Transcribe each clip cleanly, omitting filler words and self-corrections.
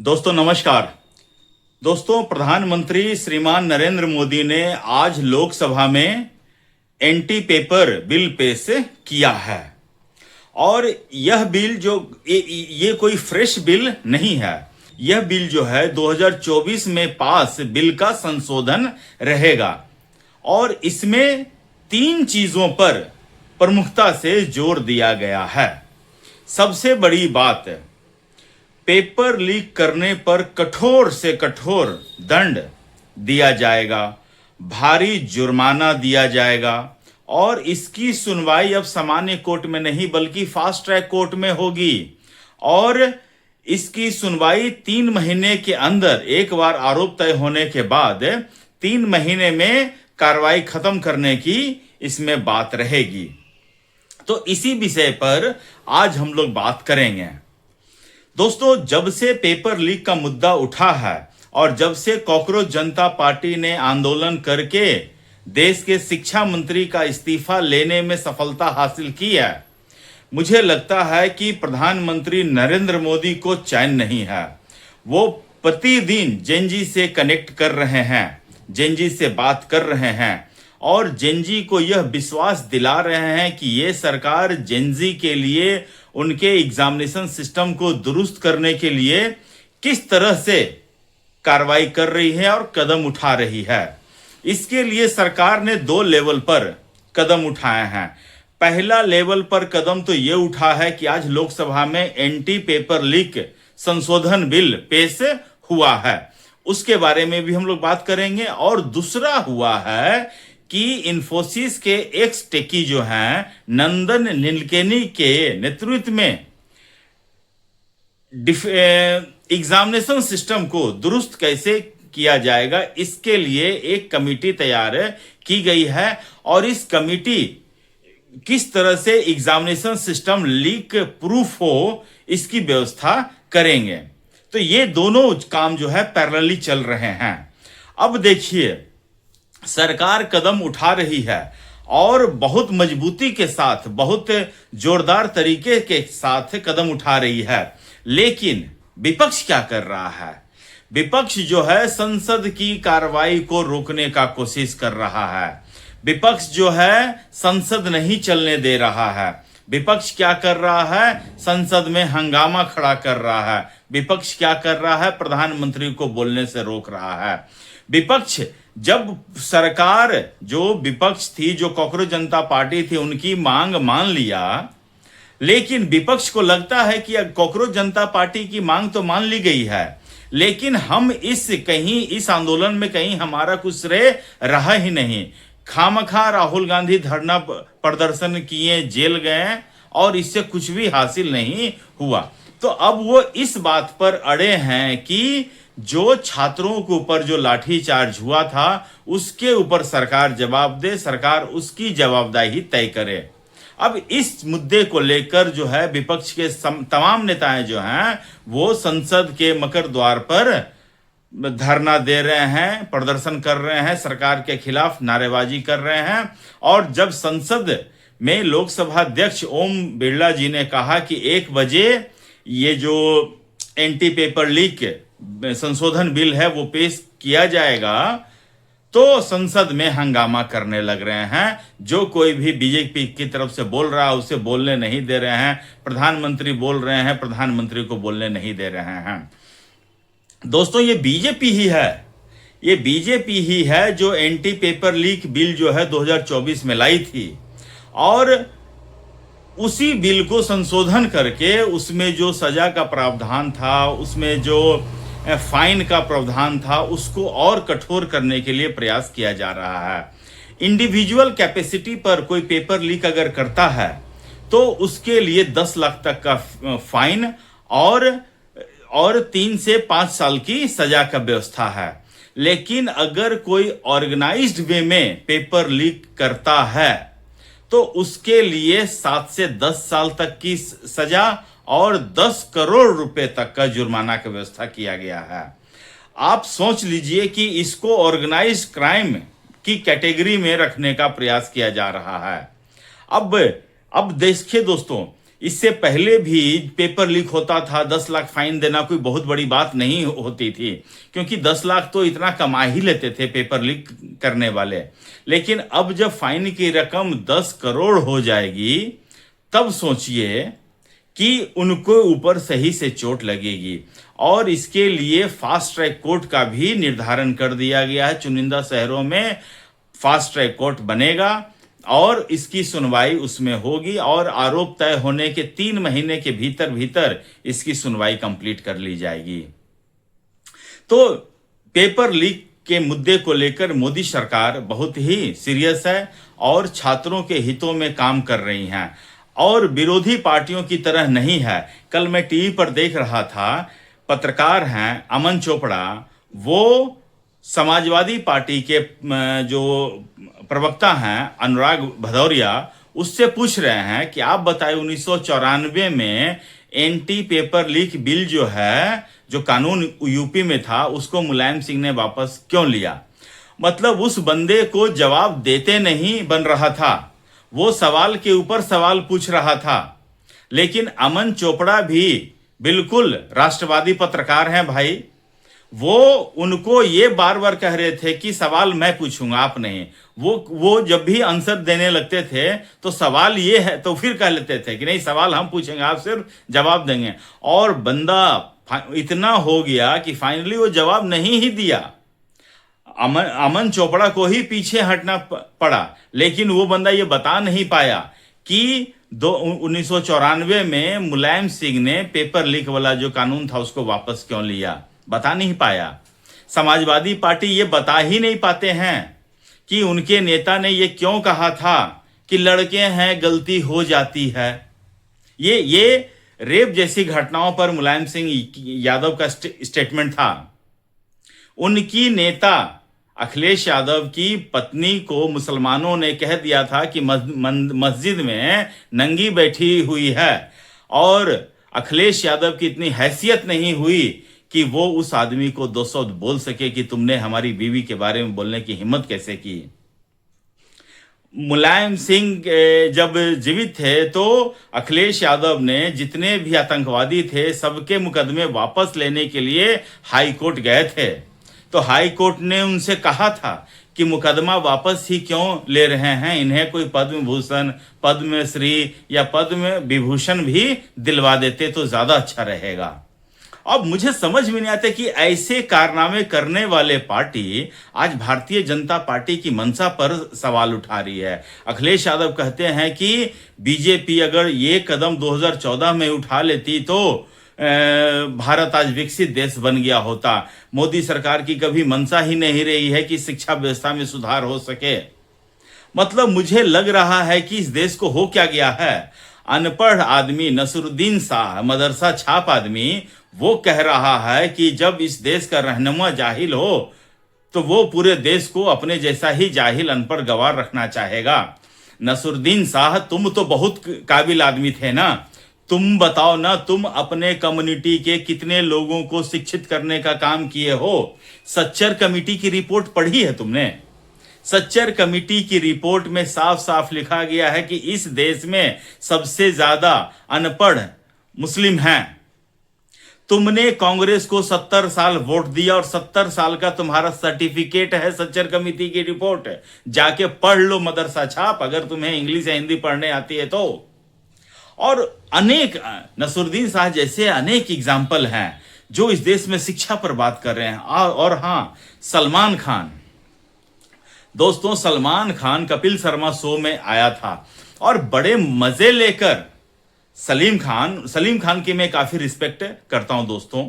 दोस्तों नमस्कार। दोस्तों, प्रधानमंत्री श्रीमान नरेंद्र मोदी ने आज लोकसभा में एंटी पेपर बिल पेश किया है। और यह बिल जो ये कोई फ्रेश बिल नहीं है। यह बिल जो है 2024 में पास बिल का संशोधन रहेगा और इसमें 3 चीजों पर प्रमुखता से जोर दिया गया है। सबसे बड़ी बात, पेपर लीक करने पर कठोर से कठोर दंड दिया जाएगा, भारी जुर्माना दिया जाएगा और इसकी सुनवाई अब सामान्य कोर्ट में नहीं बल्कि फास्ट ट्रैक कोर्ट में होगी। और इसकी सुनवाई 3 महीने के अंदर, एक बार आरोप तय होने के बाद 3 महीने में कार्रवाई खत्म करने की इसमें बात रहेगी। तो इसी विषय पर आज हम लोग बात करेंगे। दोस्तों, जब से पेपर लीक का मुद्दा उठा है और जब से कॉकरोच जनता पार्टी ने आंदोलन करके देश के शिक्षा मंत्री का इस्तीफा लेने में सफलता हासिल की है, मुझे लगता है कि प्रधानमंत्री नरेंद्र मोदी को चैन नहीं है। वो प्रतिदिन जेनजी से कनेक्ट कर रहे हैं, जेनजी से बात कर रहे हैं और जेनजी को यह विश्वास दिला रहे हैं कि ये सरकार जेनजी के लिए, उनके एग्जामिनेशन सिस्टम को दुरुस्त करने के लिए किस तरह से कार्रवाई कर रही है और कदम उठा रही है। इसके लिए सरकार ने 2 लेवल पर कदम उठाए हैं। पहला लेवल पर कदम तो ये उठा है कि आज लोकसभा में एंटी पेपर लीक संशोधन बिल पेश हुआ है, उसके बारे में भी हम लोग बात करेंगे। और दूसरा हुआ है कि इन्फोसिस के एक्स टेकी जो हैं नंदन नीलेकनी के नेतृत्व में एग्जामिनेशन सिस्टम को दुरुस्त कैसे किया जाएगा, इसके लिए एक कमेटी तैयार की गई है और इस कमेटी किस तरह से एग्जामिनेशन सिस्टम लीक प्रूफ हो इसकी व्यवस्था करेंगे। तो ये दोनों काम जो है पैरेलली चल रहे हैं। अब देखिए, सरकार कदम उठा रही है और बहुत मजबूती के साथ, बहुत जोरदार तरीके के साथ कदम उठा रही है। लेकिन विपक्ष क्या कर रहा है? विपक्ष जो है संसद की कार्रवाई को रोकने का कोशिश कर रहा है। विपक्ष जो है संसद नहीं चलने दे रहा है। विपक्ष क्या कर रहा है? संसद में हंगामा खड़ा कर रहा है। विपक्ष क्या कर रहा है? प्रधानमंत्री को बोलने से रोक रहा है। विपक्ष, जब सरकार जो विपक्ष थी, जो कॉकरोच जनता पार्टी थी, उनकी मांग मान लिया, लेकिन विपक्ष को लगता है कि कॉकरोच जनता पार्टी की मांग तो मान ली गई है, लेकिन हम इस आंदोलन में कहीं हमारा कुछ श्रेय रहा ही नहीं। खामखा राहुल गांधी धरना प्रदर्शन किए, जेल गए और इससे कुछ भी हासिल नहीं हुआ। तो अब वो इस बात पर अड़े हैं कि जो छात्रों के ऊपर जो लाठीचार्ज हुआ था उसके ऊपर सरकार जवाब दे, सरकार उसकी जवाबदेही तय करे। अब इस मुद्दे को लेकर जो है विपक्ष के तमाम नेताएं जो हैं वो संसद के मकर द्वार पर धरना दे रहे हैं, प्रदर्शन कर रहे हैं, सरकार के खिलाफ नारेबाजी कर रहे हैं। और जब संसद में लोकसभा अध्यक्ष ओम बिरला जी ने कहा कि 1 बजे ये जो एंटी पेपर लीक संशोधन बिल है वो पेश किया जाएगा, तो संसद में हंगामा करने लग रहे हैं। जो कोई भी बीजेपी की तरफ से बोल रहा है उसे बोलने नहीं दे रहे हैं। प्रधानमंत्री बोल रहे हैं, प्रधानमंत्री को बोलने नहीं दे रहे हैं। दोस्तों, ये बीजेपी ही है, ये बीजेपी ही है जो एंटी पेपर लीक बिल जो है 2024 में लाई थी और उसी बिल को संशोधन करके उसमें जो सजा का प्रावधान था, उसमें जो फाइन का प्रावधान था, उसको और कठोर करने के लिए प्रयास किया जा रहा है। इंडिविजुअल कैपेसिटी पर कोई पेपर लीक अगर करता है तो उसके लिए 10 लाख तक का फाइन और 3 से 5 साल की सजा का व्यवस्था है। लेकिन अगर कोई ऑर्गेनाइज्ड वे में पेपर लीक करता है तो उसके लिए 7 से 10 साल तक की सजा और 10 करोड़ रुपए तक का जुर्माना का व्यवस्था किया गया है। आप सोच लीजिए कि इसको ऑर्गेनाइज्ड क्राइम की कैटेगरी में रखने का प्रयास किया जा रहा है। अब देखिए दोस्तों, इससे पहले भी पेपर लीक होता था, 10 लाख फाइन देना कोई बहुत बड़ी बात नहीं होती थी, क्योंकि 10 लाख तो इतना कमा ही लेते थे पेपर लीक करने वाले। लेकिन अब जब फाइन की रकम 10 करोड़ हो जाएगी, तब सोचिए कि उनको ऊपर सही से चोट लगेगी। और इसके लिए फास्ट ट्रैक कोर्ट का भी निर्धारण कर दिया गया है। चुनिंदा शहरों में फास्ट ट्रैक कोर्ट बनेगा और इसकी सुनवाई उसमें होगी, और आरोप तय होने के 3 महीने के भीतर भीतर इसकी सुनवाई कंप्लीट कर ली जाएगी। तो पेपर लीक के मुद्दे को लेकर मोदी सरकार बहुत ही सीरियस है और छात्रों के हितों में काम कर रही हैं, और विरोधी पार्टियों की तरह नहीं है। कल मैं टीवी पर देख रहा था, पत्रकार हैं अमन चोपड़ा, वो समाजवादी पार्टी के जो प्रवक्ता हैं अनुराग भदौरिया, उससे पूछ रहे हैं कि आप बताएं 1994 में एंटी पेपर लीक बिल जो है, जो कानून यूपी में था, उसको मुलायम सिंह ने वापस क्यों लिया। मतलब उस बंदे को जवाब देते नहीं बन रहा था, वो सवाल के ऊपर सवाल पूछ रहा था। लेकिन अमन चोपड़ा भी बिल्कुल राष्ट्रवादी पत्रकार हैं भाई, वो उनको ये बार बार कह रहे थे कि सवाल मैं पूछूंगा, आप नहीं। वो जब भी आंसर देने लगते थे तो सवाल ये है तो फिर कह लेते थे कि नहीं, सवाल हम पूछेंगे, आप सिर्फ जवाब देंगे। और बंदा इतना हो गया कि फाइनली वो जवाब नहीं ही दिया, अमन चोपड़ा को ही पीछे हटना पड़ा। लेकिन वो बंदा ये बता नहीं पाया कि 1994 में मुलायम सिंह ने पेपर लीक वाला जो कानून था उसको वापस क्यों लिया, बता नहीं पाया। समाजवादी पार्टी ये बता ही नहीं पाते हैं कि उनके नेता ने ये क्यों कहा था कि लड़के हैं गलती हो जाती है। ये रेप जैसी घटनाओं पर मुलायम सिंह यादव का स्टेटमेंट था। उनकी नेता अखिलेश यादव की पत्नी को मुसलमानों ने कह दिया था कि मस्जिद में नंगी बैठी हुई है, और अखिलेश यादव की इतनी हैसियत नहीं हुई कि वो उस आदमी को 200 बोल सके कि तुमने हमारी बीवी के बारे में बोलने की हिम्मत कैसे की। मुलायम सिंह जब जीवित थे तो अखिलेश यादव ने जितने भी आतंकवादी थे सबके मुकदमे वापस लेने के लिए हाई कोर्ट गए थे। तो हाई कोर्ट ने उनसे कहा था कि मुकदमा वापस ही क्यों ले रहे हैं, इन्हें कोई पद्म भूषण, पद्मश्री या पद्म विभूषण भी दिलवा देते तो ज्यादा अच्छा रहेगा। अब मुझे समझ में नहीं आता कि ऐसे कारनामे करने वाले पार्टी आज भारतीय जनता पार्टी की मंशा पर सवाल उठा रही है। अखिलेश यादव कहते हैं कि बीजेपी अगर ये कदम 2014 में उठा लेती तो भारत आज विकसित देश बन गया होता। मोदी सरकार की कभी मंशा ही नहीं रही है कि शिक्षा व्यवस्था में सुधार हो सके। मतलब मुझे लग रहा है कि इस देश को हो क्या गया है। अनपढ़ आदमी नसरुद्दीन शाह, मदरसा छाप आदमी, वो कह रहा है कि जब इस देश का रहनुमा जाहिल हो तो वो पूरे देश को अपने जैसा ही जाहिल अनपढ़ गवार रखना चाहेगा। नसरुद्दीन शाह, तुम तो बहुत काबिल आदमी थे ना, तुम बताओ ना, तुम अपने कम्युनिटी के कितने लोगों को शिक्षित करने का काम किए हो। सच्चर कमेटी की रिपोर्ट पढ़ी है तुमने? सच्चर कमेटी की रिपोर्ट में साफ साफ लिखा गया है कि इस देश में सबसे ज्यादा अनपढ़ मुस्लिम हैं। तुमने कांग्रेस को 70 साल वोट दिया और 70 साल का तुम्हारा सर्टिफिकेट है सच्चर कमेटी की रिपोर्ट, जाके पढ़ लो मदरसा छाप, अगर तुम्हें इंग्लिश या हिंदी पढ़ने आती है तो। और अनेक नसरुद्दीन शाह जैसे अनेक एग्जाम्पल हैं जो इस देश में शिक्षा पर बात कर रहे हैं। और हाँ, सलमान खान, दोस्तों सलमान खान कपिल शर्मा शो में आया था और बड़े मजे लेकर सलीम खान की मैं काफी रिस्पेक्ट करता हूं दोस्तों,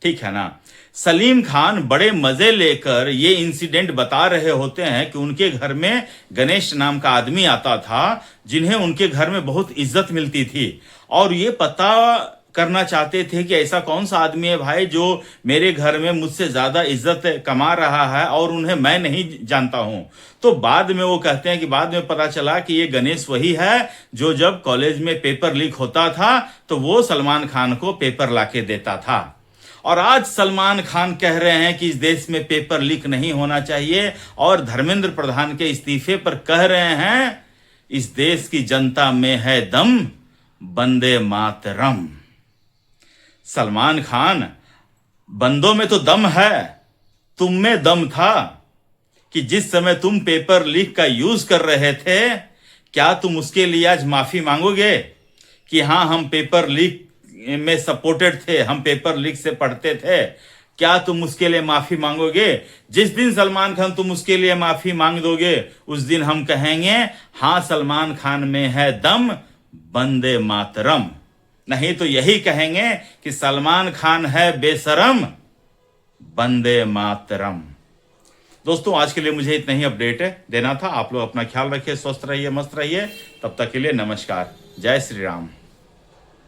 ठीक है ना। सलीम खान बड़े मजे लेकर ये इंसिडेंट बता रहे होते हैं कि उनके घर में गणेश नाम का आदमी आता था जिन्हें उनके घर में बहुत इज्जत मिलती थी, और ये पता करना चाहते थे कि ऐसा कौन सा आदमी है भाई जो मेरे घर में मुझसे ज्यादा इज्जत कमा रहा है और उन्हें मैं नहीं जानता हूं। तो बाद में वो कहते हैं कि बाद में पता चला कि ये गणेश वही है जो जब कॉलेज में पेपर लीक होता था तो वो सलमान खान को पेपर लाके देता था। और आज सलमान खान कह रहे हैं कि इस देश में पेपर लीक नहीं होना चाहिए, और धर्मेंद्र प्रधान के इस्तीफे पर कह रहे हैं इस देश की जनता में है दम, वंदे मातरम। सलमान खान, बंदों में तो दम है, तुम में दम था कि जिस समय तुम पेपर लीक का यूज कर रहे थे, क्या तुम उसके लिए आज माफी मांगोगे कि हाँ हम पेपर लीक में सपोर्टेड थे, हम पेपर लीक से पढ़ते थे? क्या तुम उसके लिए माफी मांगोगे? जिस दिन सलमान खान तुम उसके लिए माफी मांग दोगे, उस दिन हम कहेंगे हाँ सलमान खान में है दम, वंदे मातरम। नहीं तो यही कहेंगे कि सलमान खान है बेशरम, वंदे मातरम। दोस्तों आज के लिए मुझे इतना ही अपडेट देना था। आप लोग अपना ख्याल रखिए, स्वस्थ रहिए, मस्त रहिए। तब तक के लिए नमस्कार, जय श्री राम।